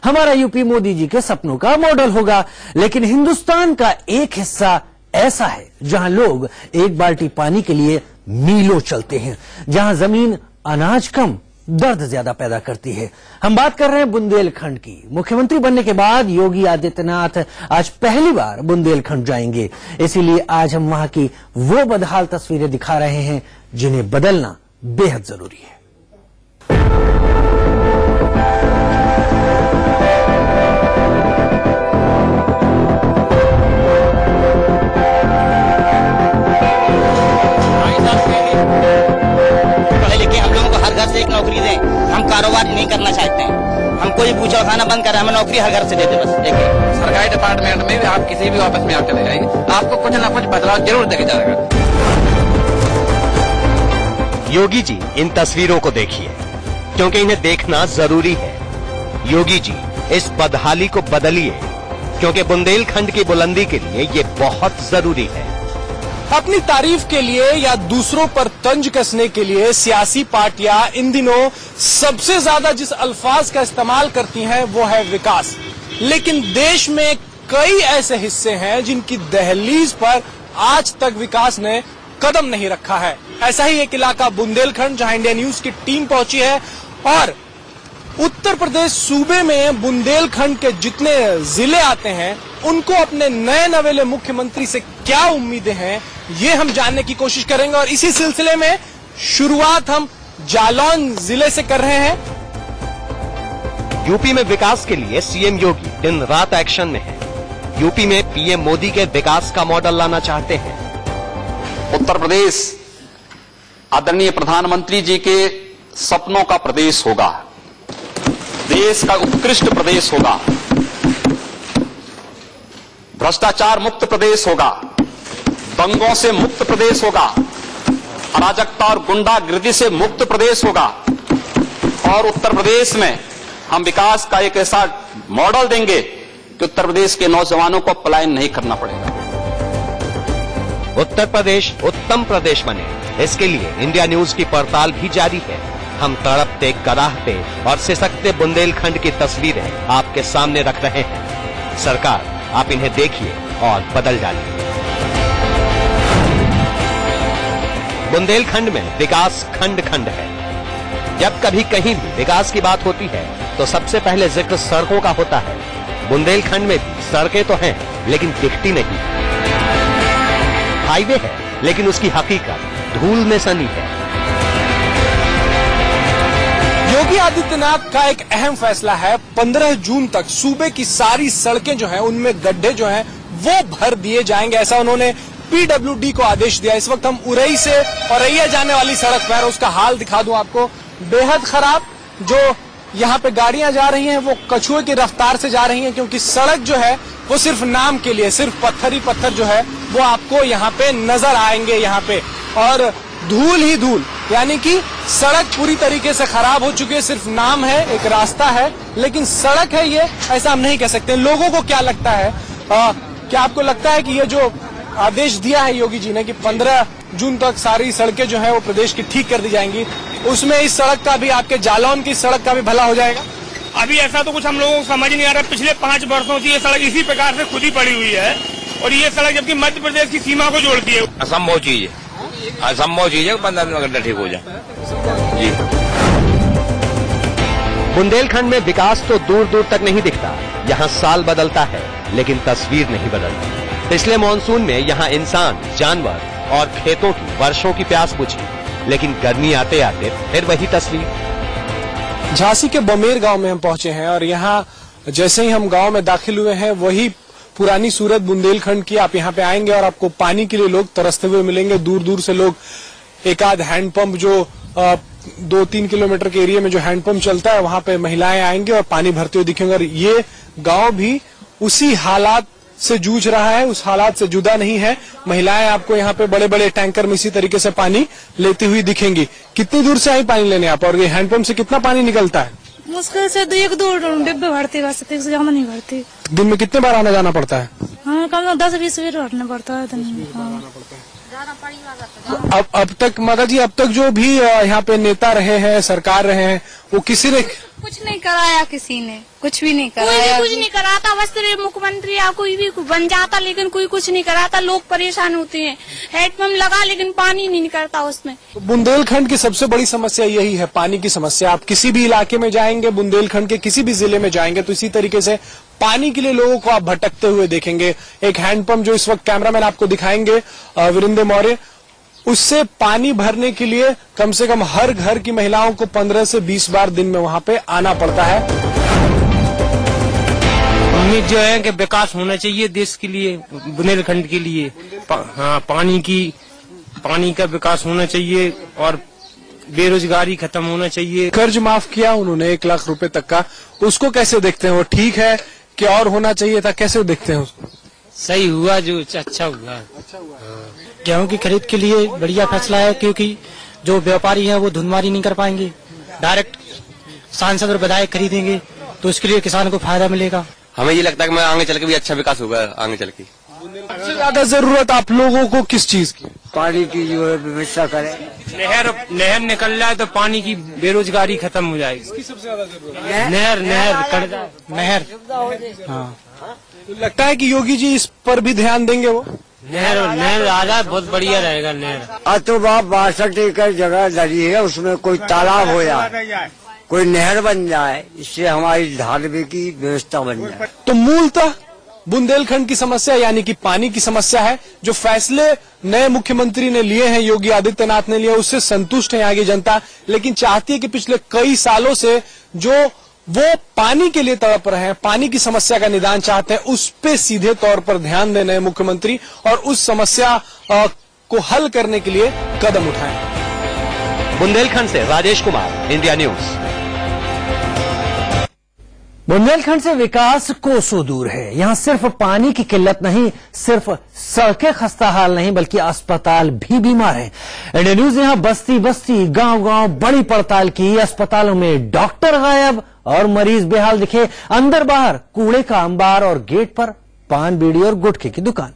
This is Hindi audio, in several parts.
हमारा यूपी मोदी जी के सपनों का मॉडल होगा। लेकिन हिंदुस्तान का एक हिस्सा ऐसा है जहां लोग एक बाल्टी पानी के लिए मीलों चलते हैं, जहां जमीन अनाज कम दर्द ज्यादा पैदा करती है। हम बात कर रहे हैं बुंदेलखंड की। मुख्यमंत्री बनने के बाद योगी आदित्यनाथ आज पहली बार बुंदेलखंड जाएंगे, इसीलिए आज हम वहां की वो बदहाल तस्वीरें दिखा रहे हैं जिन्हें बदलना बेहद जरूरी है। एक नौकरी दें, हम कारोबार नहीं करना चाहते हैं, हम कोई पूछा खाना बंद कर रहे हैं, हमें नौकरी हर घर से दे दे बस। एक सरकारी डिपार्टमेंट में भी आप किसी भी ऑफिस में आप चले जाएंगे, आपको कुछ न कुछ बदलाव जरूर देखा जाएगा। योगी जी इन तस्वीरों को देखिए, क्योंकि इन्हें देखना जरूरी है। योगी जी इस बदहाली को बदलिए, क्योंकि बुंदेलखंड की बुलंदी के लिए ये बहुत जरूरी है। अपनी तारीफ के लिए या दूसरों पर तंज कसने के लिए सियासी पार्टियां इन दिनों सबसे ज्यादा जिस अल्फाज का इस्तेमाल करती हैं वो है विकास। लेकिन देश में कई ऐसे हिस्से हैं जिनकी दहलीज पर आज तक विकास ने कदम नहीं रखा है। ऐसा ही एक इलाका बुंदेलखंड, जहां इंडिया न्यूज की टीम पहुंची है और उत्तर प्रदेश सूबे में बुंदेलखंड के जितने जिले आते हैं उनको अपने नए नवेले मुख्यमंत्री से क्या उम्मीदें हैं ये हम जानने की कोशिश करेंगे। और इसी सिलसिले में शुरुआत हम जालौन जिले से कर रहे हैं। यूपी में विकास के लिए सीएम योगी दिन रात एक्शन में है। यूपी में पीएम मोदी के विकास का मॉडल लाना चाहते हैं। उत्तर प्रदेश आदरणीय प्रधानमंत्री जी के सपनों का प्रदेश होगा, देश का उत्कृष्ट प्रदेश होगा, भ्रष्टाचार मुक्त प्रदेश होगा, दंगों से मुक्त प्रदेश होगा, अराजकता और गुंडागिर्दी से मुक्त प्रदेश होगा। और उत्तर प्रदेश में हम विकास का एक ऐसा मॉडल देंगे कि उत्तर प्रदेश के नौजवानों को पलायन नहीं करना पड़ेगा। उत्तर प्रदेश उत्तम प्रदेश बने, इसके लिए इंडिया न्यूज की पड़ताल भी जारी है। हम तड़पते, कराहते और सिसकते बुंदेलखंड की तस्वीरें आपके सामने रख रहे हैं। सरकार, आप इन्हें देखिए और बदल डालिए। बुंदेलखंड में विकास खंड खंड है। जब कभी कहीं भी विकास की बात होती है तो सबसे पहले जिक्र सड़कों का होता है। बुंदेलखंड में भी सड़कें तो हैं, लेकिन दिखती नहीं। हाईवे है, लेकिन उसकी हकीकत धूल में सनी है। योगी आदित्यनाथ का एक अहम फैसला है, 15 जून तक सूबे की सारी सड़कें जो हैं उनमें गड्ढे जो हैं वो भर दिए जाएंगे, ऐसा उन्होंने पीडब्ल्यूडी को आदेश दिया। इस वक्त हम उरई से औरैया जाने वाली सड़क पर, उसका हाल दिखा दूं आपको, बेहद खराब। जो यहाँ पे गाड़ियां जा रही हैं वो कछुए की रफ्तार से जा रही हैं, क्योंकि सड़क जो है वो सिर्फ नाम के लिए, सिर्फ पत्थर ही पत्थर जो है वो आपको यहाँ पे नजर आएंगे यहाँ पे, और धूल ही धूल, यानी कि सड़क पूरी तरीके से खराब हो चुकी है। सिर्फ नाम है, एक रास्ता है, लेकिन सड़क है ये ऐसा हम नहीं कह सकते। लोगों को क्या लगता है, क्या आपको लगता है कि ये जो आदेश दिया है योगी जी ने कि 15 जून तक सारी सड़कें जो है वो प्रदेश की ठीक कर दी जाएंगी, उसमें इस सड़क का भी, आपके जालौन की सड़क का भी भला हो जाएगा? अभी ऐसा तो कुछ हम लोगों को समझ नहीं आ रहा। पिछले 5 वर्षों से ये सड़क इसी प्रकार से खुदी पड़ी हुई है, और ये सड़क जबकि मध्य प्रदेश की सीमा को जोड़ती है। असंभव चीज है, असंभव चीज है 15 दिन में गड्ढा ठीक हो जाए जी। बुंदेलखंड में विकास तो दूर दूर तक नहीं दिखता। यहाँ साल बदलता है, लेकिन तस्वीर नहीं बदलती। पिछले मॉनसून में यहाँ इंसान, जानवर और खेतों की वर्षों की प्यास बुझी, लेकिन गर्मी आते आते फिर वही तस्वीर। झांसी के बमेर गांव में हम पहुंचे हैं और यहाँ जैसे ही हम गांव में दाखिल हुए हैं वही पुरानी सूरत बुंदेलखंड की। आप यहाँ पे आएंगे और आपको पानी के लिए लोग तरसते हुए मिलेंगे। दूर दूर से लोग, एक आध हैंडपंप जो 2-3 किलोमीटर के एरिया में जो हैंडपंप चलता है वहां पे महिलाएं आएंगे और पानी भरते हुए दिखेंगे। और ये गांव भी उसी हालात से जूझ रहा है, उस हालात से जुदा नहीं है। महिलाएं आपको यहाँ पे बड़े बड़े टैंकर में इसी तरीके से पानी लेती हुई दिखेंगी। कितनी दूर से आई पानी लेने आप, और ये हैंडपंप से कितना पानी निकलता है? मुश्किल से 1-2 डिब्बे भरती, बस एक से ज्यादा नहीं भरती। दिन में कितने बार आना जाना पड़ता है? हाँ, कम 10-20 बार भरना पड़ता है। अब तक माता जी, अब तक जो भी यहाँ पे नेता रहे हैं, सरकार रहे हैं, वो किसी ने कुछ नहीं कराया, किसी ने कुछ भी नहीं कराया, कुछ नहीं कराता। बस मुख्यमंत्री या कोई भी बन जाता, लेकिन कोई कुछ नहीं कराता। लोग परेशान होते हैं। हैंडपंप लगा लेकिन पानी नहीं निकलता उसमें। तो बुंदेलखंड की सबसे बड़ी समस्या यही है, पानी की समस्या। आप किसी भी इलाके में जाएंगे, बुंदेलखंड के किसी भी जिले में जाएंगे, तो इसी तरीके से पानी के लिए लोगों को आप भटकते हुए देखेंगे। एक हैंडपंप जो इस वक्त कैमरामैन आपको दिखाएंगे वीरेंद्र मौर्य, उससे पानी भरने के लिए कम से कम हर घर की महिलाओं को 15 से 20 बार दिन में वहां पे आना पड़ता है। उम्मीद जो है कि विकास होना चाहिए देश के लिए, बुंदेलखंड के लिए। हाँ, पानी का विकास होना चाहिए और बेरोजगारी खत्म होना चाहिए। कर्ज माफ किया उन्होंने 1 लाख रुपए तक का, उसको कैसे देखते हैं? वो ठीक है कि और होना चाहिए था? कैसे देखते हैं उसको? सही हुआ, जो अच्छा हुआ। गेहूं की खरीद के लिए बढ़िया फैसला है, क्योंकि जो व्यापारी है वो धुंधमारी नहीं कर पाएंगे। डायरेक्ट सांसद और विधायक खरीदेंगे तो उसके लिए किसान को फायदा मिलेगा। हमें ये लगता है कि मैं आगे चल के भी अच्छा विकास होगा आगे चल के। सबसे ज्यादा जरूरत आप लोगों को किस चीज की? पानी की जो है व्यवस्था करें। नहर निकल जाए तो पानी की बेरोजगारी खत्म हो जाएगी। इसकी सबसे ज्यादा जरूरत है। नहर। हाँ, तो लगता है कि योगी जी इस पर भी ध्यान देंगे। वो नहर आ जाए बहुत बढ़िया रहेगा। नहर आज तो 62 एकड़ जगह लगी है, उसमें कोई तालाब हो जाए, कोई नहर बन जाए, इससे हमारी ढालवे की व्यवस्था बन जाए। तो मूलतः बुंदेलखंड की समस्या यानी कि पानी की समस्या है। जो फैसले नए मुख्यमंत्री ने लिए हैं, योगी आदित्यनाथ ने लिए, उससे संतुष्ट है यहाँ की जनता, लेकिन चाहती है कि पिछले कई सालों से जो वो पानी के लिए तड़प रहे हैं, पानी की समस्या का निदान चाहते हैं, उस पे सीधे तौर पर ध्यान दें नए मुख्यमंत्री और उस समस्या को हल करने के लिए कदम उठाएं। बुंदेलखंड से राजेश कुमार, इंडिया न्यूज। बुंदेलखंड से विकास कोसों दूर है। यहां सिर्फ पानी की किल्लत नहीं, सिर्फ सड़कें खस्ता हाल नहीं, बल्कि अस्पताल भी बीमार हैं। इंडिया न्यूज ने यहां बस्ती बस्ती, गांव गांव बड़ी पड़ताल की। अस्पतालों में डॉक्टर गायब और मरीज बेहाल दिखे। अंदर बाहर कूड़े का अंबार और गेट पर पान, बीड़ी और गुटखे की दुकान।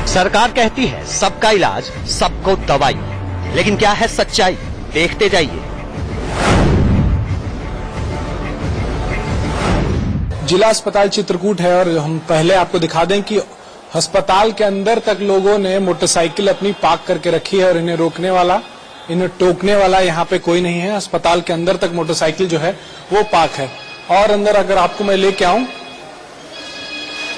सरकार कहती है सबका इलाज सबको दवाई, लेकिन क्या है सच्चाई? देखते जाइए। जिला अस्पताल चित्रकूट है और हम पहले आपको दिखा दें कि अस्पताल के अंदर तक लोगों ने मोटरसाइकिल अपनी पार्क करके रखी है और इन्हें रोकने वाला, इन्हें टोकने वाला यहाँ पे कोई नहीं है। अस्पताल के अंदर तक मोटरसाइकिल जो है वो पार्क है। और अंदर अगर आपको मैं लेके आऊं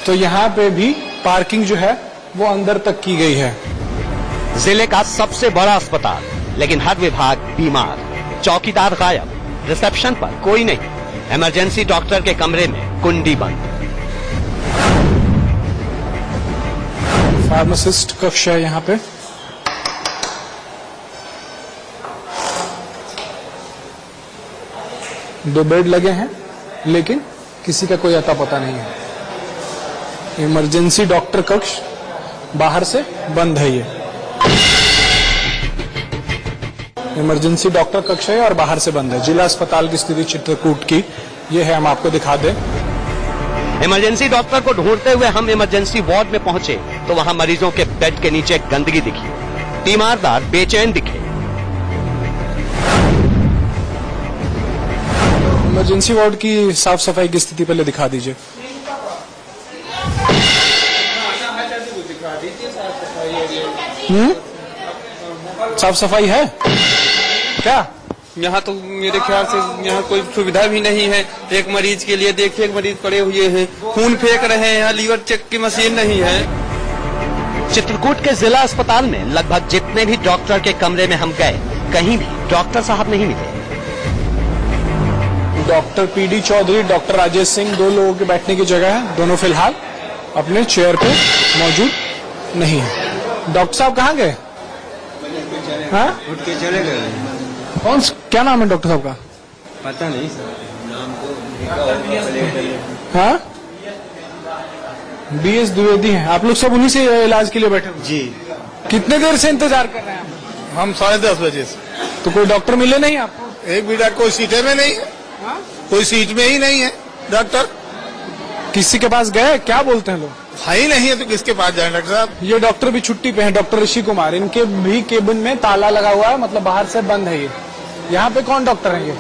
तो यहाँ पे भी पार्किंग जो है वो अंदर तक की गई है। जिले का सबसे बड़ा अस्पताल, लेकिन हर विभाग बीमार, चौकीदार गायब, रिसेप्शन पर कोई नहीं, इमरजेंसी डॉक्टर के कमरे में कुंडी बंद। फार्मासिस्ट कक्ष है यहाँ पे। दो बेड लगे हैं लेकिन किसी का कोई अता पता नहीं है। इमरजेंसी डॉक्टर कक्ष बाहर से बंद है। ये इमरजेंसी डॉक्टर कक्ष है और बाहर से बंद है। जिला अस्पताल की स्थिति चित्रकूट की ये है, हम आपको दिखा दें। इमरजेंसी डॉक्टर को ढूंढते हुए हम इमरजेंसी वार्ड में पहुंचे तो वहां मरीजों के बेड के नीचे गंदगी दिखी, तीमारदार बेचैन दिखे। इमरजेंसी वार्ड की साफ सफाई की स्थिति पहले दिखा दीजिए। साफ सफाई है क्या? यहाँ तो मेरे ख्याल से यहाँ कोई सुविधा भी नहीं है। एक मरीज के लिए देखिए, एक मरीज पड़े हुए हैं, खून फेंक रहे हैं, यहाँ लीवर चेक की मशीन नहीं है। चित्रकूट के जिला अस्पताल में लगभग जितने भी डॉक्टर के कमरे में हम गए, कहीं भी डॉक्टर साहब नहीं मिले। Doctor PD Chaudhary, doctor Rajesh Singh, दो लोगों के बैठने की जगह है, दोनों फिलहाल अपने चेयर पे मौजूद नहीं है। डॉक्टर साहब कहाँ गए? हाँ? उठ के चले गए। कौन, क्या नाम है डॉक्टर साहब का? पता नहीं सर, नाम तो हाँ? BS द्विवेदी हैं। आप लोग सब उन्हीं से इलाज के लिए बैठे हो? जी। कितने देर से इंतजार कर रहे हैं आप? हम 10:30 बजे से। तो कोई डॉक्टर मिले नहीं आपको? एक भी डॉक्टर कोई सीटे में नहीं है। कोई सीट में ही नहीं है डॉक्टर। किसी के पास गए? क्या बोलते हैं लोग? है ही नहीं है तो किसके पास जाए डॉक्टर साहब? ये डॉक्टर भी छुट्टी पे हैं, डॉक्टर ऋषि कुमार। इनके भी केबिन में ताला लगा हुआ है, मतलब बाहर से बंद है ये। यहाँ पे कौन डॉक्टर है ये?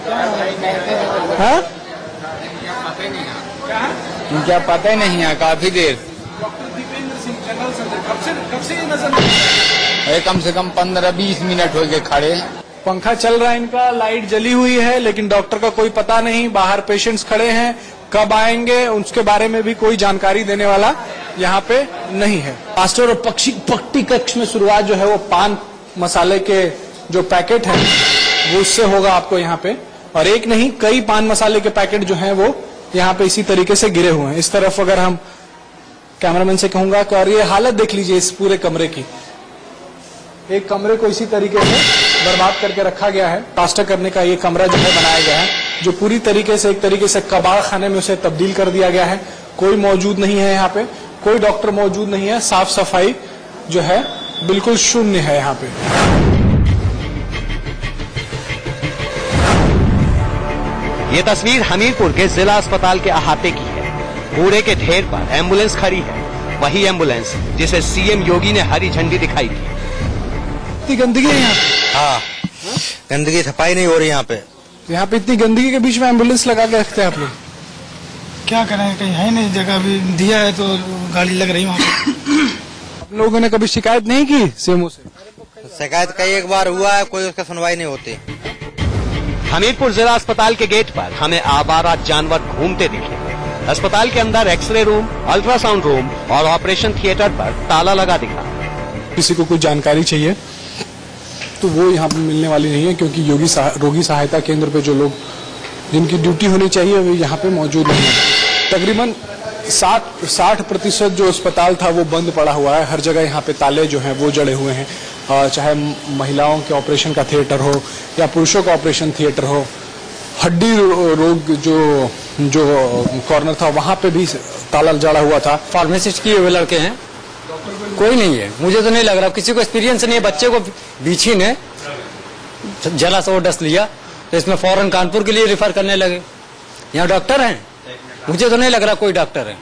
क्या पता ही नहीं है। काफी देर कम से कम 15-20 मिनट हो गए खड़े। पंखा चल रहा है इनका, लाइट जली हुई है, लेकिन डॉक्टर का कोई पता नहीं। बाहर पेशेंट्स खड़े हैं, कब आएंगे उसके बारे में भी कोई जानकारी देने वाला यहाँ पे नहीं है। मास्टर और पट्टी कक्ष में शुरुआत जो है वो पान मसाले के जो पैकेट है वो उससे होगा आपको यहाँ पे। और एक नहीं, कई पान मसाले के पैकेट जो है वो यहाँ पे इसी तरीके से गिरे हुए हैं। इस तरफ अगर हम कैमरामैन से कहूंगा कि और ये हालत देख लीजिए इस पूरे कमरे की। एक कमरे को इसी तरीके से बर्बाद करके रखा गया है। प्लास्टर करने का ये कमरा जो है बनाया गया है, जो पूरी तरीके से एक तरीके से कबाड़ खाने में उसे तब्दील कर दिया गया है। कोई मौजूद नहीं है यहाँ पे, कोई डॉक्टर मौजूद नहीं है। साफ सफाई जो है बिल्कुल शून्य है यहाँ पे। ये तस्वीर हमीरपुर के जिला अस्पताल के अहाते की है। कूड़े के ढेर पर एम्बुलेंस खड़ी है, वही एम्बुलेंस जिसे सीएम योगी ने हरी झंडी दिखाई थी। इतनी गंदगी है यहाँ? हाँ, गंदगी सफाई नहीं हो रही यहाँ पे। यहाँ पे इतनी गंदगी के बीच में एम्बुलेंस लगा के रखते हैं आप लोग? क्या करें, कहीं है नहीं, जगह भी दिया है तो गाड़ी लग रही वहाँ पे। आप लोगों ने कभी शिकायत नहीं की सीएमओ से? शिकायत कई एक बार हुआ है, कोई उसका सुनवाई नहीं होती। हमीरपुर जिला अस्पताल के गेट पर हमें आवारा जानवर घूमते दिखे। अस्पताल के अंदर एक्सरे रूम, अल्ट्रासाउंड रूम और ऑपरेशन थिएटर पर ताला लगा दिखा। किसी को कुछ जानकारी चाहिए तो वो यहाँ पे मिलने वाली नहीं है, क्योंकि रोगी सहायता केंद्र पे जो लोग जिनकी ड्यूटी होनी चाहिए वो यहाँ पे मौजूद नहीं है। तकरीबन 60% जो अस्पताल था वो बंद पड़ा हुआ है। हर जगह यहाँ पे ताले जो हैं वो जड़े हुए हैं। चाहे महिलाओं के ऑपरेशन का थिएटर हो या पुरुषों का ऑपरेशन थिएटर हो, हड्डी रोग जो कॉर्नर था वहाँ पे भी ताला जड़ा हुआ था। फार्मासिस्ट किए हुए लड़के हैं, कोई नहीं है। मुझे तो नहीं लग रहा, किसी को एक्सपीरियंस नहीं है। बच्चे को बीछी ने जला सा वो डस लिया तो इसमें फौरन कानपुर के लिए रिफर करने लगे। यहाँ डॉक्टर हैं? मुझे तो नहीं लग रहा कोई डॉक्टर है।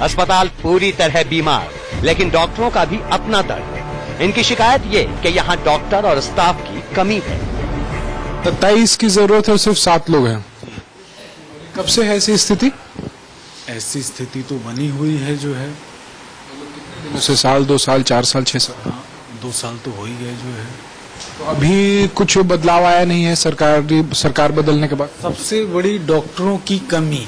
अस्पताल पूरी तरह बीमार, लेकिन डॉक्टरों का भी अपना दर्द। इनकी शिकायत ये कि यहाँ डॉक्टर और स्टाफ की कमी है। 27 की जरूरत है, सिर्फ 7 लोग हैं। कब से है ऐसी स्थिति? ऐसी स्थिति तो बनी हुई है जो है से साल, 2 साल, 4 साल, 6 साल। 2 साल तो हो ही गए जो है। तो अभी कुछ बदलाव आया नहीं है सरकार बदलने के बाद? सबसे बड़ी डॉक्टरों की कमी।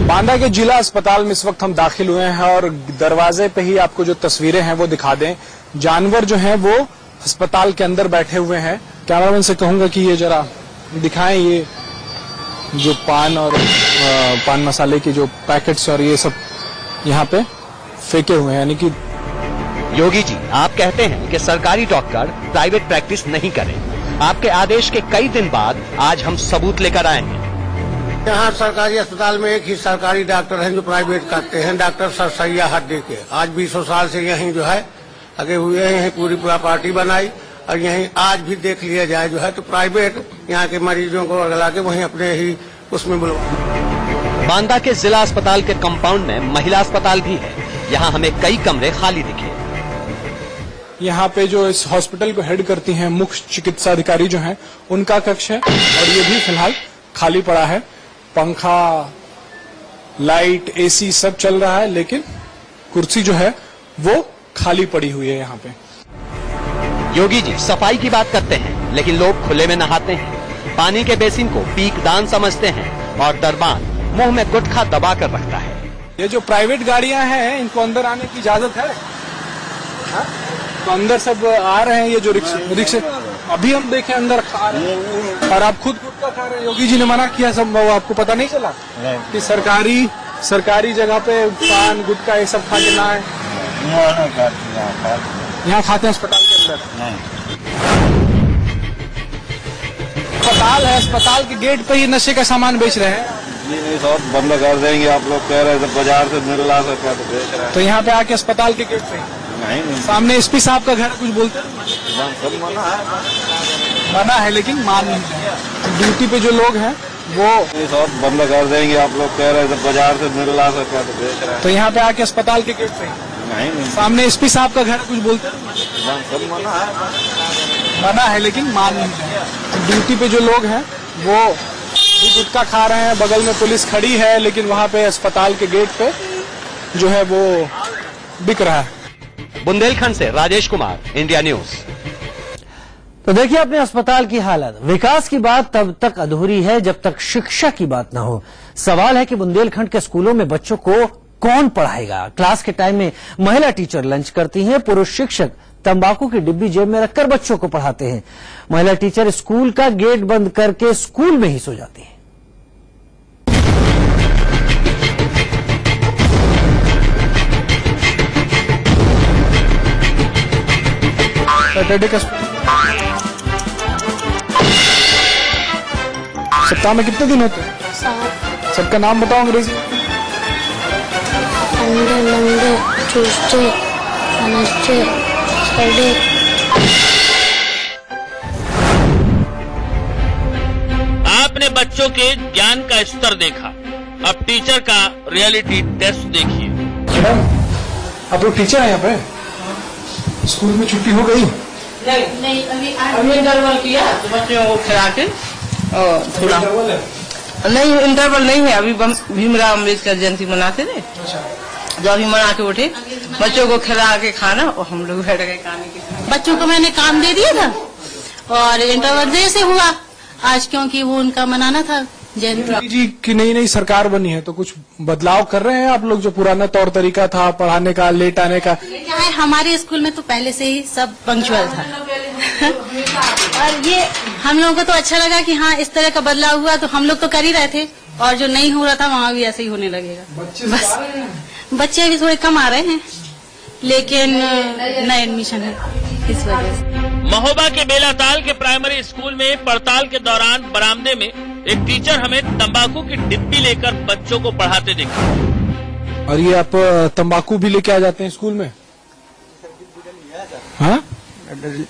बांदा के जिला अस्पताल में इस वक्त हम दाखिल हुए हैं और दरवाजे पे ही आपको जो तस्वीरें हैं वो दिखा दें। जानवर जो हैं वो अस्पताल के अंदर बैठे हुए हैं। कैमरामैन से कहूंगा कि ये जरा दिखाएं, ये जो पान मसाले के जो पैकेट्स और ये सब यहाँ पे फेंके हुए हैं। यानी कि योगी जी, आप कहते हैं कि सरकारी डॉक्टर प्राइवेट प्रैक्टिस नहीं करें। आपके आदेश के कई दिन बाद आज हम सबूत लेकर आए हैं। यहाँ सरकारी अस्पताल में एक ही सरकारी डॉक्टर हैं जो प्राइवेट करते हैं, डॉक्टर सरसैया हड्डी के। आज 20 साल से यहीं जो है लगे हुए हैं, यहीं पूरी पार्टी बनाई और यहीं आज भी देख लिया जाए जो है तो प्राइवेट यहाँ के मरीजों को लगा के वहीं अपने ही उसमें बुलवा। बांदा के जिला अस्पताल के कंपाउंड में महिला अस्पताल भी है। यहाँ हमें कई कमरे खाली दिखे। यहाँ पे जो इस हॉस्पिटल को हेड करती हैं मुख्य चिकित्सा अधिकारी जो हैं उनका कक्ष है और ये भी फिलहाल खाली पड़ा है। पंखा, लाइट, एसी सब चल रहा है, लेकिन कुर्सी जो है वो खाली पड़ी हुई है यहाँ पे। योगी जी सफाई की बात करते हैं, लेकिन लोग खुले में नहाते हैं। पानी के बेसिन को पीकदान समझते हैं और दरबान मुंह में गुटखा दबा कर रखता है। ये जो प्राइवेट गाड़ियां हैं इनको अंदर आने की इजाजत है? तो अंदर सब आ रहे हैं। ये जो रिक्शे अभी हम देखें अंदर खा रहे हैं और आप खुद गुटखा खा रहे हैं। योगी जी ने मना किया, सब आपको पता नहीं चला कि सरकारी जगह पे पान गुटखा ये सब खा के ना है? यहाँ खाते हैं अस्पताल के अंदर। अस्पताल है, अस्पताल के गेट पर ही नशे का सामान बेच रहे हैं। नहीं सब बंद कर देंगे, आप लोग कह रहे थे बाजार से मिल रहा सकता तो बेच रहे हैं। तो यहाँ पे आके अस्पताल के गेट पे नहीं सामने एसपी साहब का घर, कुछ बोलते हैं? सब मना है लेकिन मान नहीं रहे। ड्यूटी पे जो लोग हैं वो सब बंद कर देंगे, आप लोग कह रहे थे बाजार से मिल रहा सकता तो बेच रहे हैं। तो यहाँ पे आके अस्पताल के गेट पे नहीं सामने एसपी साहब का घर, कुछ बोलते हैं? सब मना है लेकिन मान नहीं रहे। ड्यूटी पे जो लोग हैं वो भी गुटखा खा रहे हैं, बगल में पुलिस खड़ी है, लेकिन वहाँ पे अस्पताल के गेट पे जो है वो बिक रहा है। बुंदेलखंड से राजेश कुमार, इंडिया न्यूज। तो देखिए अपने अस्पताल की हालत। विकास की बात तब तक अधूरी है जब तक शिक्षा की बात न हो। सवाल है कि बुंदेलखंड के स्कूलों में बच्चों को कौन पढ़ाएगा। क्लास के टाइम में महिला टीचर लंच करती हैं, पुरुष शिक्षक तंबाकू की डिब्बी जेब में रखकर बच्चों को पढ़ाते हैं। महिला टीचर स्कूल का गेट बंद करके स्कूल में ही सो जाती है। सप्ताह में कितने दिन होते हैं? 7। सबका नाम बताओ अंग्रेजी। Sunday, Monday, Tuesday, Wednesday, Friday. आपने बच्चों के ज्ञान का स्तर देखा, अब टीचर का रियलिटी टेस्ट देखिए। मैडम, आप लोग टीचर हैं यहाँ पे? स्कूल में छुट्टी हो गई? नहीं अभी इंटरवल किया तो बच्चों को खिला के थोड़ा नहीं, इंटरवल नहीं है अभी। भीमराव अम्बेडकर जयंती मनाते थे, जो अभी मना के उठे, बच्चों को खिला के खाना और हम लोग बैठ गए खाने के। बच्चों को मैंने काम दे दिया था और इंटरवल देर से हुआ आज, क्योंकि वो उनका मनाना था जयंती जी की। नई सरकार बनी है तो कुछ बदलाव कर रहे हैं आप लोग? जो पुराना तौर तरीका था पढ़ाने का, लेट आने का, क्या है, हमारे स्कूल में तो पहले से ही सब पंक्चुअल था और ये हम लोगों को तो अच्छा लगा कि हाँ इस तरह का बदलाव हुआ, तो हम लोग तो कर ही रहे थे और जो नहीं हो रहा था वहाँ भी ऐसे ही होने लगेगा। बस बच्चे अभी थोड़े कम आ रहे हैं लेकिन नया एडमिशन है इस वजह से। महोबा के बेलाताल के प्राइमरी स्कूल में पड़ताल के दौरान बरामदे में एक टीचर हमें तंबाकू की डिब्बी लेकर बच्चों को पढ़ाते देखे। और ये आप तंबाकू भी लेके आ जाते हैं स्कूल में? हाँ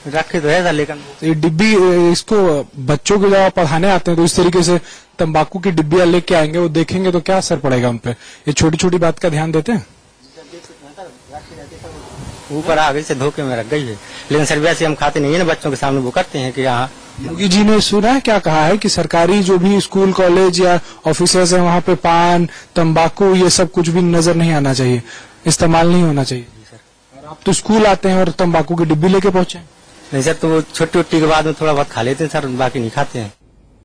रखे तो है लेकिन ये डिब्बी, इसको बच्चों को जब आप पढ़ाने आते हैं तो इस तरीके से तंबाकू की डिब्बियां लेके आएंगे, वो देखेंगे तो क्या असर पड़ेगा उन पे? ये छोटी छोटी बात का ध्यान देते हैं? ऊपर आगे से धोखे में रख गई है, लेकिन सर्विया से हम खाते नहीं है ना, बच्चों के सामने वो करते हैं कि यहाँ। योगी जी ने सुना है क्या कहा है कि सरकारी जो भी स्कूल कॉलेज या ऑफिसर्स है वहाँ पे पान, तंबाकू ये सब कुछ भी नजर नहीं आना चाहिए, इस्तेमाल नहीं होना चाहिए। और आप तो स्कूल आते हैं और तंबाकू की डिब्बी लेके पहुंचे? नहीं सर, तो वो छुट्टी के बाद में थोड़ा बहुत खा लेते हैं सर, बाकी नहीं खाते हैं।